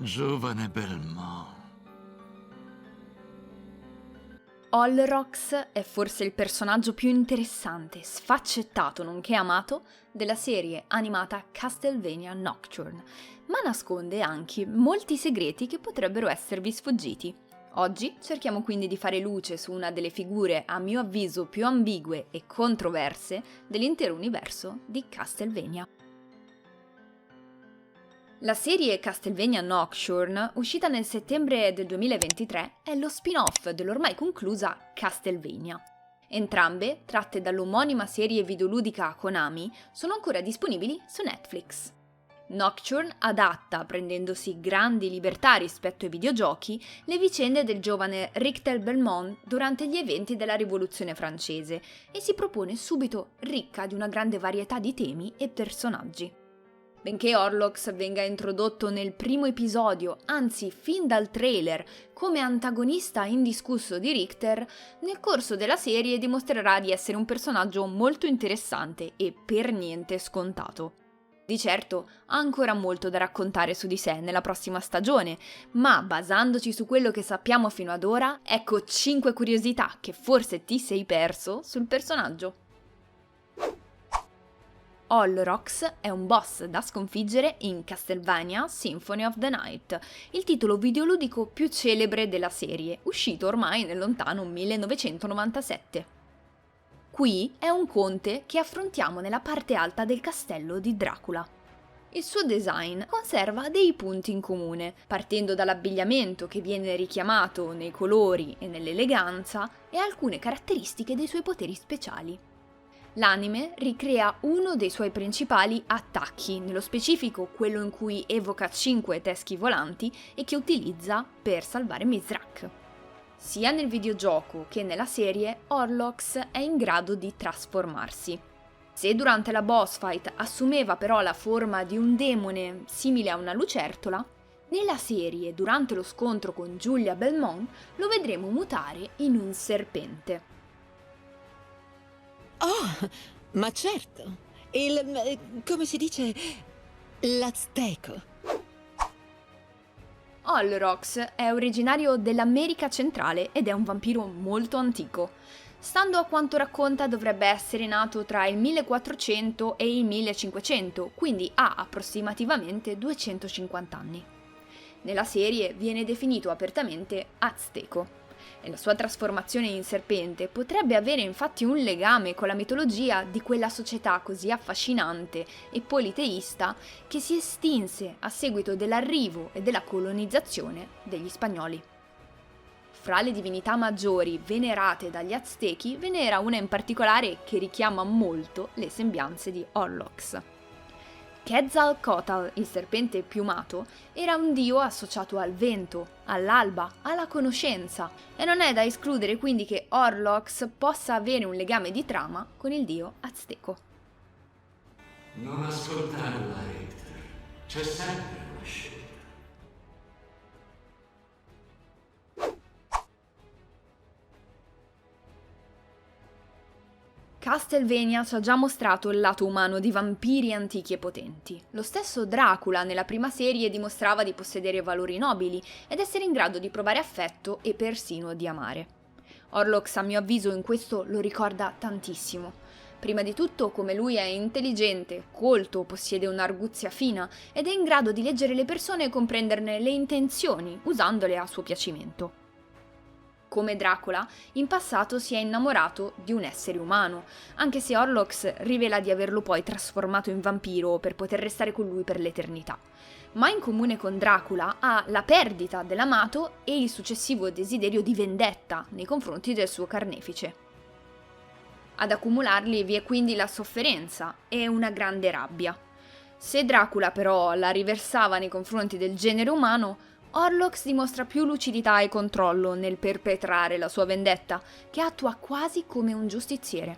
Giovane Belmont. Olrox è forse il personaggio più interessante, sfaccettato nonché amato della serie animata Castlevania Nocturne, ma nasconde anche molti segreti che potrebbero esservi sfuggiti. Oggi cerchiamo quindi di fare luce su una delle figure a mio avviso più ambigue e controverse dell'intero universo di Castlevania. La serie Castlevania Nocturne, uscita nel settembre del 2023, è lo spin-off dell'ormai conclusa Castlevania. Entrambe, tratte dall'omonima serie videoludica Konami, sono ancora disponibili su Netflix. Nocturne adatta, prendendosi grandi libertà rispetto ai videogiochi, le vicende del giovane Richter Belmont durante gli eventi della Rivoluzione francese e si propone subito ricca di una grande varietà di temi e personaggi. Benché Horlocks venga introdotto nel primo episodio, anzi fin dal trailer, come antagonista indiscusso di Richter, nel corso della serie dimostrerà di essere un personaggio molto interessante e per niente scontato. Di certo ha ancora molto da raccontare su di sé nella prossima stagione, ma basandoci su quello che sappiamo fino ad ora, ecco 5 curiosità che forse ti sei perso sul personaggio. Olrox è un boss da sconfiggere in Castlevania Symphony of the Night, il titolo videoludico più celebre della serie, uscito ormai nel lontano 1997. Qui è un conte che affrontiamo nella parte alta del castello di Dracula. Il suo design conserva dei punti in comune, partendo dall'abbigliamento che viene richiamato nei colori e nell'eleganza e alcune caratteristiche dei suoi poteri speciali. L'anime ricrea uno dei suoi principali attacchi, nello specifico quello in cui evoca 5 teschi volanti e che utilizza per salvare Mithrak. Sia nel videogioco che nella serie, Horlocks è in grado di trasformarsi. Se durante la boss fight assumeva però la forma di un demone simile a una lucertola, nella serie, durante lo scontro con Julia Belmont, lo vedremo mutare in un serpente. Oh, ma certo! come si dice, l'azteco. Olrox è originario dell'America centrale ed è un vampiro molto antico. Stando a quanto racconta dovrebbe essere nato tra il 1400 e il 1500, quindi ha approssimativamente 250 anni. Nella serie viene definito apertamente azteco. E la sua trasformazione in serpente potrebbe avere infatti un legame con la mitologia di quella società così affascinante e politeista che si estinse a seguito dell'arrivo e della colonizzazione degli spagnoli. Fra le divinità maggiori venerate dagli Aztechi ve n'era una in particolare che richiama molto le sembianze di Horlocks. Quetzalcoatl, il serpente piumato, era un dio associato al vento, all'alba, alla conoscenza, e non è da escludere quindi che Horlocks possa avere un legame di trama con il dio azteco. Non ascoltarla, Richter. C'è sempre una scelta. Castlevania ci ha già mostrato il lato umano di vampiri antichi e potenti. Lo stesso Dracula nella prima serie dimostrava di possedere valori nobili ed essere in grado di provare affetto e persino di amare. Horlocks a mio avviso in questo lo ricorda tantissimo. Prima di tutto come lui è intelligente, colto, possiede un'arguzia fina ed è in grado di leggere le persone e comprenderne le intenzioni usandole a suo piacimento. Come Dracula, in passato si è innamorato di un essere umano, anche se Horlocks rivela di averlo poi trasformato in vampiro per poter restare con lui per l'eternità. Ma in comune con Dracula ha la perdita dell'amato e il successivo desiderio di vendetta nei confronti del suo carnefice. Ad accumularli vi è quindi la sofferenza e una grande rabbia. Se Dracula però la riversava nei confronti del genere umano, Horlocks dimostra più lucidità e controllo nel perpetrare la sua vendetta, che attua quasi come un giustiziere.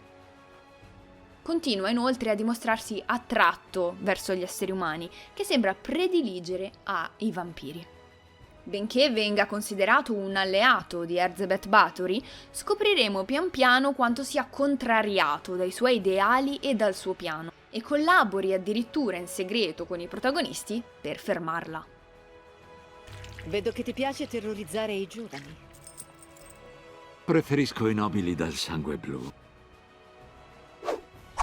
Continua inoltre a dimostrarsi attratto verso gli esseri umani, che sembra prediligere ai vampiri. Benché venga considerato un alleato di Elizabeth Bathory, scopriremo pian piano quanto sia contrariato dai suoi ideali e dal suo piano, e collabori addirittura in segreto con i protagonisti per fermarla. Vedo che ti piace terrorizzare i giovani. Preferisco i nobili dal sangue blu.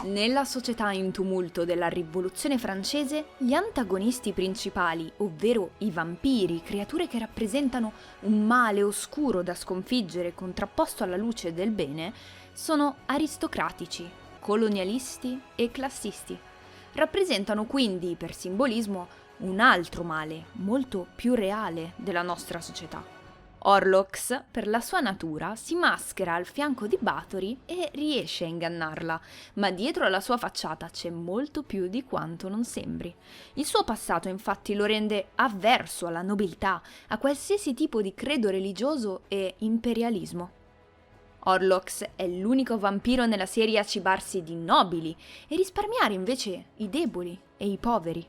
Nella società in tumulto della Rivoluzione francese, gli antagonisti principali, ovvero i vampiri, creature che rappresentano un male oscuro da sconfiggere contrapposto alla luce del bene, sono aristocratici, colonialisti e classisti. Rappresentano quindi, per simbolismo, un altro male, molto più reale, della nostra società. Horlocks, per la sua natura, si maschera al fianco di Bathory e riesce a ingannarla, ma dietro alla sua facciata c'è molto più di quanto non sembri. Il suo passato infatti lo rende avverso alla nobiltà, a qualsiasi tipo di credo religioso e imperialismo. Horlocks è l'unico vampiro nella serie a cibarsi di nobili e risparmiare invece i deboli e i poveri.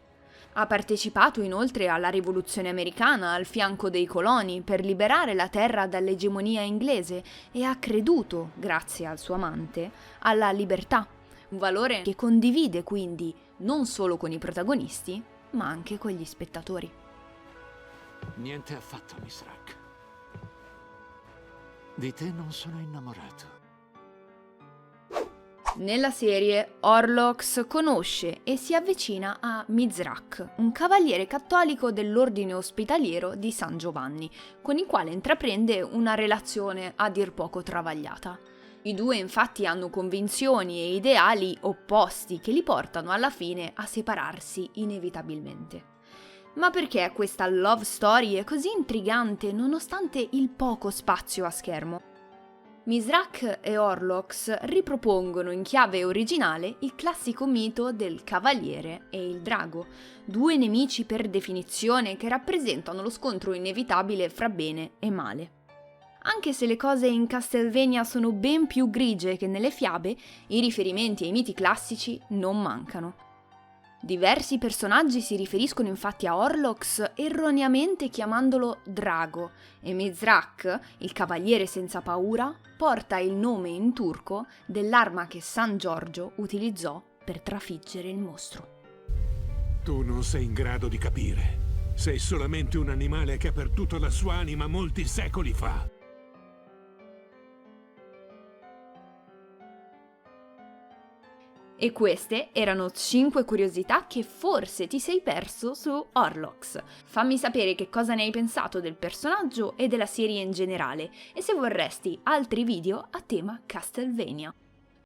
Ha partecipato inoltre alla rivoluzione americana al fianco dei coloni per liberare la terra dall'egemonia inglese e ha creduto, grazie al suo amante, alla libertà, un valore che condivide quindi non solo con i protagonisti, ma anche con gli spettatori. Niente affatto, Miss Rack. Di te non sono innamorato. Nella serie, Horlocks conosce e si avvicina a Mizrak, un cavaliere cattolico dell'ordine ospitaliero di San Giovanni, con il quale intraprende una relazione a dir poco travagliata. I due infatti hanno convinzioni e ideali opposti che li portano alla fine a separarsi inevitabilmente. Ma perché questa love story è così intrigante nonostante il poco spazio a schermo? Mizrak e Horlocks ripropongono in chiave originale il classico mito del cavaliere e il drago, due nemici per definizione che rappresentano lo scontro inevitabile fra bene e male. Anche se le cose in Castlevania sono ben più grigie che nelle fiabe, i riferimenti ai miti classici non mancano. Diversi personaggi si riferiscono infatti a Horlocks erroneamente chiamandolo drago e Mizrak, il cavaliere senza paura, porta il nome in turco dell'arma che San Giorgio utilizzò per trafiggere il mostro. Tu non sei in grado di capire. Sei solamente un animale che ha perduto la sua anima molti secoli fa. E queste erano 5 curiosità che forse ti sei perso su Horlocks. Fammi sapere che cosa ne hai pensato del personaggio e della serie in generale e se vorresti altri video a tema Castlevania.